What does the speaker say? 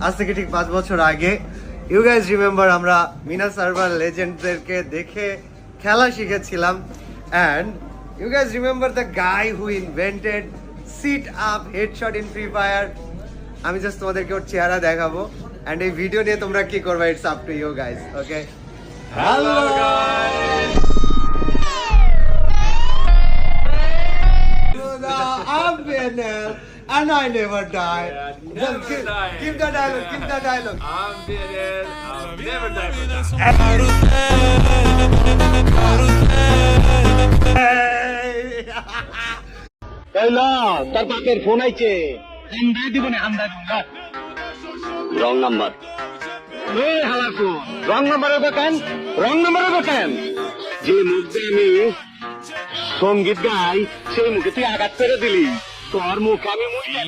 আজ থেকে ঠিক 5 বছর আগে ইউ গাইজ রিমেম্বার আমরা মিনা সার্ভার লেজেন্ডদেরকে দেখে খেলা শিখেছিলাম and you guys remember the guy who invented sit up headshot in Free Fire. আমি জাস্ট তোমাদেরকে ওর চেহারা দেখাবো অ্যান্ড এই ভিডিও নিয়ে তোমরা কি করবে it's up to you guys. Okay, hello guys, I'm Vietnam and I never die. Just give the dialogue, give the dialogue. I'm Vietnam, I'll never die. এই না তার বাপের ফোন আইছে, আমদাই দিব না, আমদাই দিব না। Wrong number. এই হালাকু রং নাম্বারের দোকান, রং নাম্বারের দোকান। যে মুখে আমি সঙ্গীত গাই সেই মুখে তুই আঘাত করে দিলি, তোর মুখ আমি মুড়িয়ে